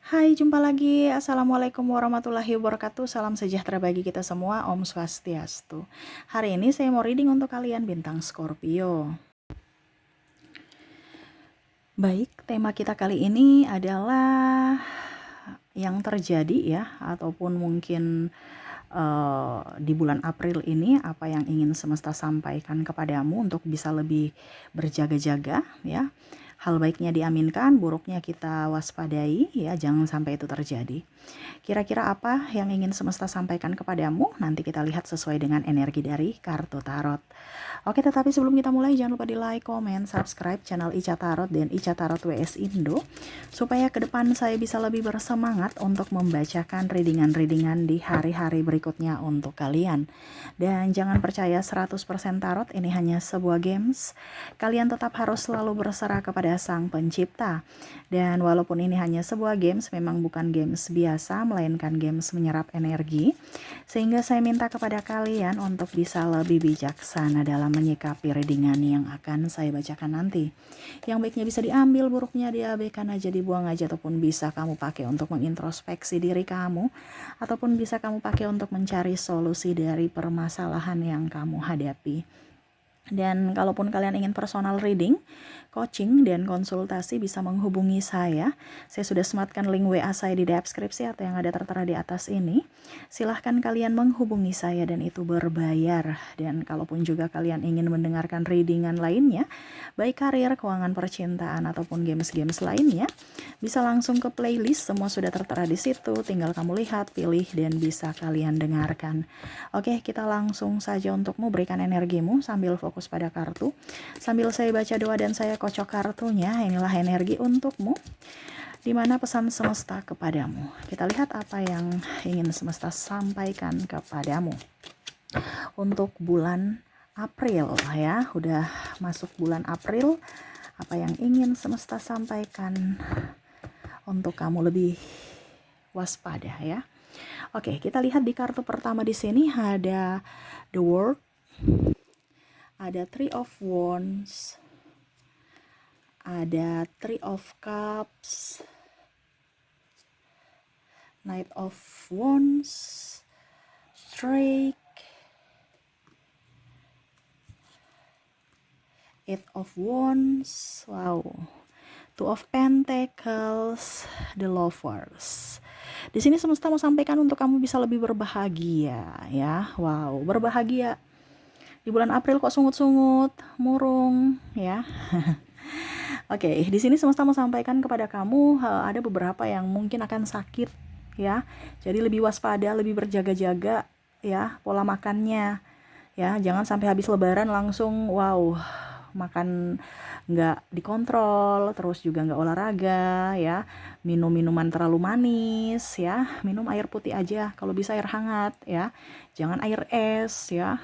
Hai, jumpa lagi. Assalamualaikum warahmatullahi wabarakatuh. Salam sejahtera bagi kita semua. Om Swastiastu. Hari ini saya mau reading untuk kalian bintang Scorpio. Baik, tema kita kali ini adalah yang terjadi ya, ataupun mungkin di bulan April ini apa yang ingin semesta sampaikan kepadamu untuk bisa lebih berjaga-jaga ya. Hal baiknya diaminkan, buruknya kita waspadai ya, jangan sampai itu terjadi. Kira-kira apa yang ingin semesta sampaikan kepadamu? Nanti kita lihat sesuai dengan energi dari kartu tarot. Oke, tetapi sebelum kita mulai jangan lupa di like, komen, subscribe channel Ica Tarot dan Ica Tarot WS Indo supaya ke depan saya bisa lebih bersemangat untuk membacakan readingan-readingan di hari-hari berikutnya untuk kalian. Dan jangan percaya 100% tarot ini hanya sebuah games. Kalian tetap harus selalu berserah kepada Sang Pencipta. Dan walaupun ini hanya sebuah games, memang bukan games biasa, melainkan games menyerap energi. Sehingga saya minta kepada kalian untuk bisa lebih bijaksana dalam menyikapi readingan yang akan saya bacakan nanti. Yang baiknya bisa diambil, buruknya diabaikan aja, dibuang aja, ataupun bisa kamu pakai untuk mengintrospeksi diri kamu, ataupun bisa kamu pakai untuk mencari solusi dari permasalahan yang kamu hadapi. Dan kalaupun kalian ingin personal reading, coaching, dan konsultasi bisa menghubungi saya. Saya sudah sematkan link WA saya di deskripsi atau yang ada tertera di atas ini. Silahkan kalian menghubungi saya dan itu berbayar. Dan kalaupun juga kalian ingin mendengarkan readingan lainnya, baik karir, keuangan, percintaan, ataupun games-games lainnya, bisa langsung ke playlist. Semua sudah tertera di situ. Tinggal kamu lihat, pilih, dan bisa kalian dengarkan. Oke, kita langsung saja untukmu, berikan energimu sambil fokus pada kartu. Sambil saya baca doa dan saya kocok kartunya, inilah energi untukmu. Di mana pesan semesta kepadamu. Kita lihat apa yang ingin semesta sampaikan kepadamu. Untuk bulan April ya, udah masuk bulan April. Apa yang ingin semesta sampaikan untuk kamu lebih waspada ya. Oke, kita lihat di kartu pertama di sini ada The World, ada Three of Wands, ada Three of Cups, Knight of Wands, Strike, Eight of Wands, wow, Two of Pentacles, The Lovers. Di sini semesta mau sampaikan untuk kamu bisa lebih berbahagia ya. Wow, berbahagia. Di bulan April kok sungut-sungut, murung ya. Oke, di sini semesta mau sampaikan kepada kamu ada beberapa yang mungkin akan sakit ya. Jadi lebih waspada, lebih berjaga-jaga ya pola makannya. Ya, jangan sampai habis lebaran langsung wow, makan nggak dikontrol, terus juga nggak olahraga ya, minum minuman terlalu manis ya, minum air putih aja, kalau bisa air hangat ya, jangan air es ya.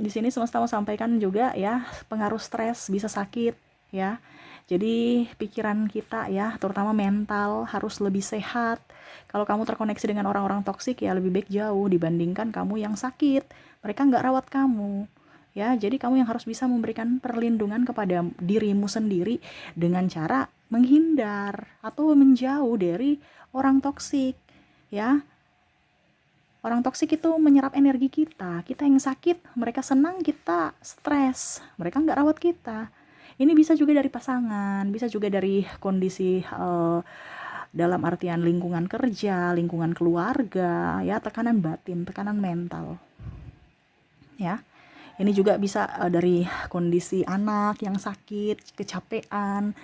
Di sini semesta mau sampaikan juga ya, pengaruh stres bisa sakit ya. Jadi pikiran kita ya, terutama mental harus lebih sehat. Kalau kamu terkoneksi dengan orang-orang toksik ya lebih baik jauh dibandingkan kamu yang sakit. Mereka nggak rawat kamu. Ya, jadi kamu yang harus bisa memberikan perlindungan kepada dirimu sendiri dengan cara menghindar atau menjauh dari orang toksik. Ya, orang toksik itu menyerap energi kita. Kita yang sakit, mereka senang, kita stres. Mereka nggak rawat kita. Ini bisa juga dari pasangan, bisa juga dari kondisi dalam artian lingkungan kerja, lingkungan keluarga, ya, tekanan batin, tekanan mental. Ya. Ini juga bisa dari kondisi anak yang sakit, kecapean,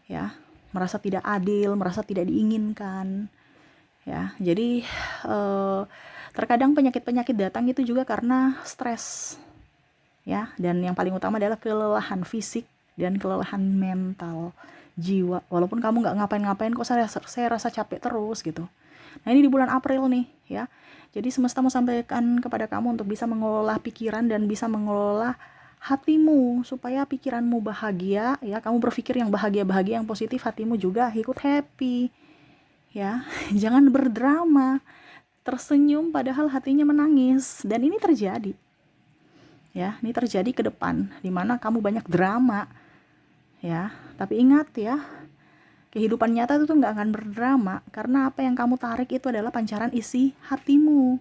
ya, merasa tidak adil, merasa tidak diinginkan, ya. Jadi terkadang penyakit-penyakit datang itu juga karena stres, ya. Dan yang paling utama adalah kelelahan fisik dan kelelahan mental, jiwa. Walaupun kamu nggak ngapain-ngapain, kok saya rasa capek terus gitu. Nah, ini di bulan April nih, ya. Jadi semesta mau sampaikan kepada kamu untuk bisa mengelola pikiran dan bisa mengelola hatimu supaya pikiranmu bahagia, ya. Kamu berpikir yang bahagia-bahagia, yang positif, hatimu juga ikut happy. Ya, jangan berdrama, tersenyum padahal hatinya menangis. Dan ini terjadi. Ya, ini terjadi ke depan di mana kamu banyak drama. Ya, tapi ingat ya, Kehidupan nyata itu tuh nggak akan berdrama, karena apa yang kamu tarik itu adalah pancaran isi hatimu.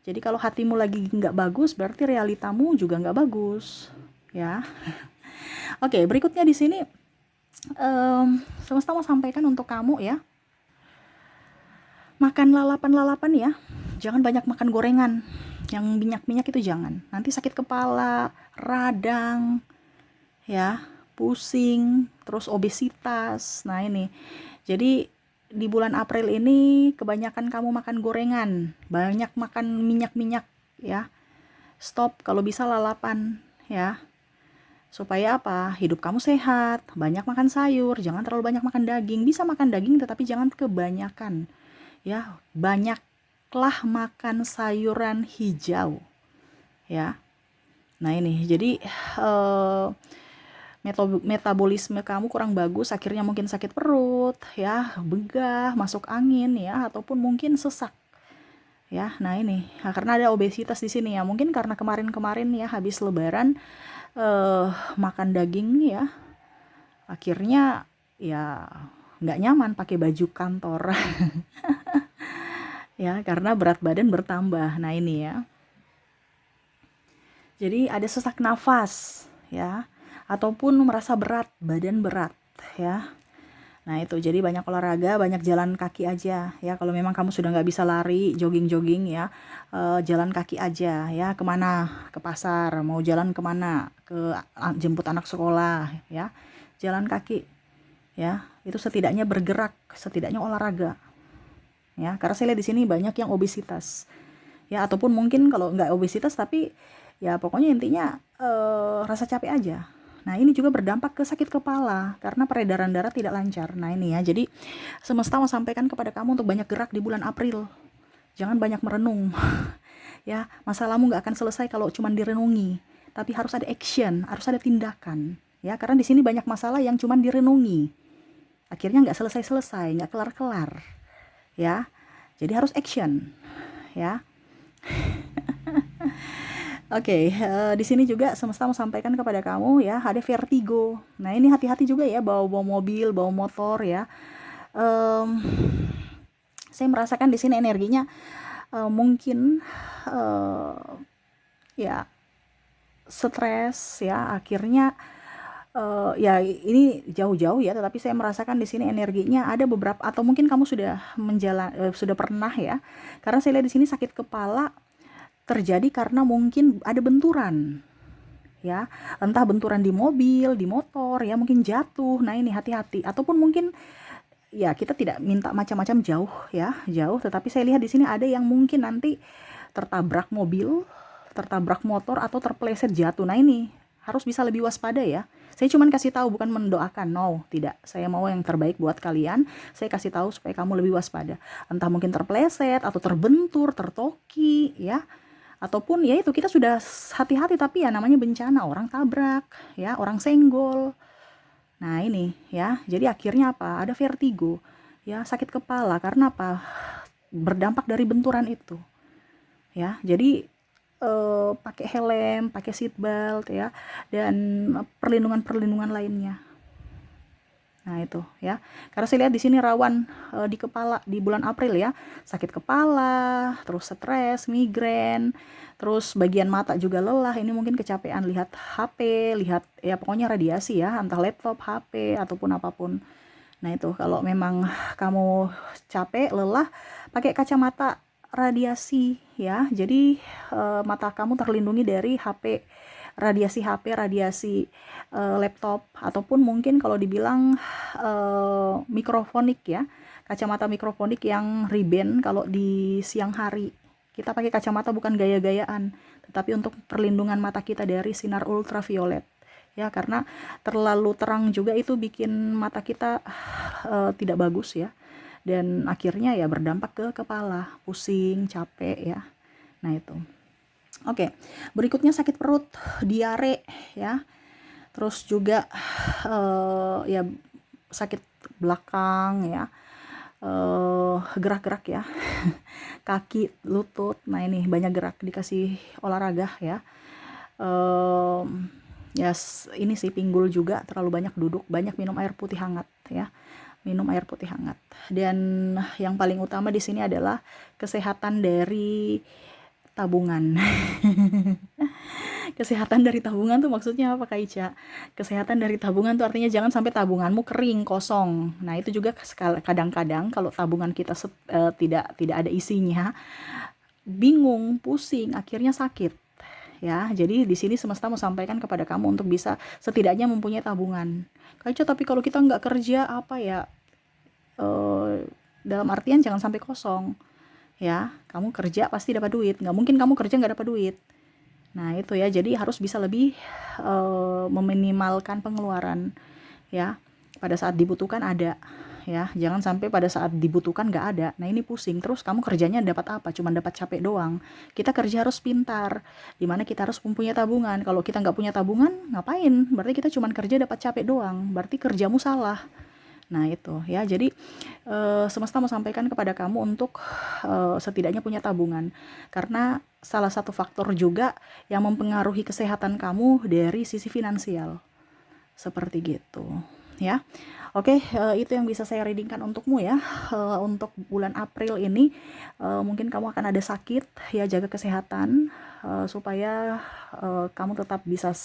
Jadi kalau hatimu lagi nggak bagus, berarti realitamu juga nggak bagus, ya. Oke, berikutnya di sini semesta mau sampaikan untuk kamu ya, makan lalapan-lalapan ya, jangan banyak makan gorengan, yang minyak-minyak itu jangan. Nanti sakit kepala, radang, ya, pusing, terus obesitas. Nah ini, jadi di bulan April ini kebanyakan kamu makan gorengan, banyak makan minyak-minyak ya. Stop kalau bisa lalapan ya. Supaya apa? Hidup kamu sehat, banyak makan sayur, jangan terlalu banyak makan daging. Bisa makan daging tetapi jangan kebanyakan. Ya, banyaklah makan sayuran hijau. Ya. Nah, ini. Jadi metabolisme kamu kurang bagus, akhirnya mungkin sakit perut, ya, begah, masuk angin ya, ataupun mungkin sesak. Ya, nah ini. Nah, karena ada obesitas di sini ya. Mungkin karena kemarin-kemarin ya habis lebaran makan daging ya, akhirnya ya nggak nyaman pakai baju kantor. Ya, karena berat badan bertambah. Nah ini ya, jadi ada sesak nafas ya, ataupun merasa berat, badan berat ya. Nah itu, jadi banyak olahraga, banyak jalan kaki aja ya. Kalau memang kamu sudah nggak bisa lari, jogging-jogging ya, jalan kaki aja ya. Kemana? Ke pasar, mau jalan kemana? Ke jemput anak sekolah ya, jalan kaki ya. Itu setidaknya bergerak, setidaknya olahraga ya. Karena saya lihat di sini banyak yang obesitas ya, ataupun mungkin kalau nggak obesitas tapi ya pokoknya intinya rasa capek aja. Nah ini juga berdampak ke sakit kepala karena peredaran darah tidak lancar. Nah ini ya, jadi semesta mau sampaikan kepada kamu untuk banyak gerak di bulan April, jangan banyak merenung. Ya, masalahmu nggak akan selesai kalau cuma direnungi, tapi harus ada action, harus ada tindakan ya. Karena di sini banyak masalah yang cuma direnungi, akhirnya nggak selesai-selesai, nggak kelar-kelar ya. Jadi harus action ya. Oke, di sini juga semesta mau sampaikan kepada kamu ya, ada vertigo. Nah ini hati-hati juga ya, bawa mobil, bawa motor ya. Saya merasakan di sini energinya mungkin ya stres ya, akhirnya ya ini jauh-jauh ya, tetapi saya merasakan di sini energinya ada beberapa, atau mungkin kamu sudah sudah pernah ya, karena saya lihat di sini sakit kepala terjadi karena mungkin ada benturan ya, entah benturan di mobil, di motor ya, mungkin jatuh. Nah ini hati-hati, ataupun mungkin ya kita tidak minta macam-macam jauh ya, jauh, tetapi saya lihat di sini ada yang mungkin nanti tertabrak mobil, tertabrak motor, atau terpeleset jatuh. Nah ini harus bisa lebih waspada ya. Saya cuma kasih tahu, bukan mendoakan, no, tidak. Saya mau yang terbaik buat kalian. Saya kasih tahu supaya kamu lebih waspada. Entah mungkin terpeleset atau terbentur, tertoki ya, ataupun ya itu kita sudah hati-hati tapi ya namanya bencana, orang tabrak ya, orang senggol. Nah ini ya, jadi akhirnya apa, ada vertigo ya, sakit kepala karena apa, berdampak dari benturan itu ya. Jadi pakai helm, pakai seat belt ya, dan perlindungan lainnya. Nah itu ya, karena saya lihat di sini rawan di kepala di bulan April ya, sakit kepala, terus stres, migrain, terus bagian mata juga lelah. Ini mungkin kecapean lihat HP, lihat ya pokoknya radiasi ya, entah laptop, HP ataupun apapun. Nah itu kalau memang kamu capek, lelah, pakai kacamata radiasi ya. Jadi mata kamu terlindungi dari HP, radiasi laptop, ataupun mungkin kalau dibilang mikrofonik ya, kacamata mikrofonik yang Ray-Ban kalau di siang hari. Kita pakai kacamata bukan gaya-gayaan, tetapi untuk perlindungan mata kita dari sinar ultraviolet. Ya, karena terlalu terang juga itu bikin mata kita tidak bagus ya. Dan akhirnya ya berdampak ke kepala, pusing, capek ya. Nah, itu. Oke, berikutnya sakit perut, diare ya. Terus juga ya sakit belakang ya, gerak-gerak ya, kaki, lutut. Nah ini banyak gerak, dikasih olahraga ya. ini sih pinggul juga, terlalu banyak duduk, banyak minum air putih hangat ya. Minum air putih hangat. Dan yang paling utama di sini adalah kesehatan dari tabungan. Kesehatan dari tabungan tuh maksudnya apa Kak Ica? Kesehatan dari tabungan tuh artinya jangan sampai tabunganmu kering, kosong. Nah, itu juga kadang-kadang kalau tabungan kita tidak ada isinya, bingung, pusing, akhirnya sakit. Ya, jadi di sini semesta mau sampaikan kepada kamu untuk bisa setidaknya mempunyai tabungan. Kak Ica, tapi kalau kita nggak kerja apa ya? Eh, dalam artian jangan sampai kosong. Ya, kamu kerja pasti dapat duit. Nggak mungkin kamu kerja nggak dapat duit. Nah, itu ya, jadi harus bisa lebih meminimalkan pengeluaran ya. Pada saat dibutuhkan ada ya, jangan sampai pada saat dibutuhkan nggak ada. Nah, ini pusing, terus kamu kerjanya dapat apa? Cuman dapat capek doang. Kita kerja harus pintar, dimana kita harus mempunyai tabungan. Kalau kita nggak punya tabungan, ngapain? Berarti kita cuman kerja dapat capek doang, berarti kerjamu salah. Nah, itu ya. Jadi semesta mau sampaikan kepada kamu untuk setidaknya punya tabungan. Karena salah satu faktor juga yang mempengaruhi kesehatan kamu dari sisi finansial. Seperti gitu, ya. Oke, itu yang bisa saya readingkan untukmu ya. Untuk bulan April ini mungkin kamu akan ada sakit, ya jaga kesehatan supaya kamu tetap bisa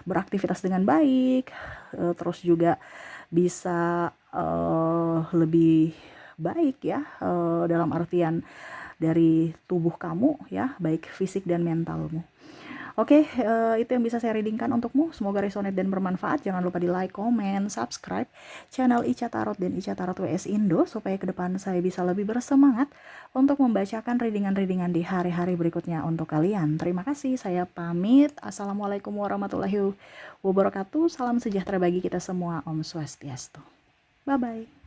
beraktivitas dengan baik, terus juga bisa lebih baik ya, dalam artian dari tubuh kamu ya, baik fisik dan mentalmu. Oke, itu yang bisa saya readingkan untukmu. Semoga resonate dan bermanfaat. Jangan lupa di like, comment, subscribe channel Ica Tarot dan Ica Tarot WS Indo supaya ke depan saya bisa lebih bersemangat untuk membacakan readingan-readingan di hari-hari berikutnya untuk kalian. Terima kasih, saya pamit. Assalamualaikum warahmatullahi wabarakatuh. Salam sejahtera bagi kita semua. Om Swastiastu. Bye-bye.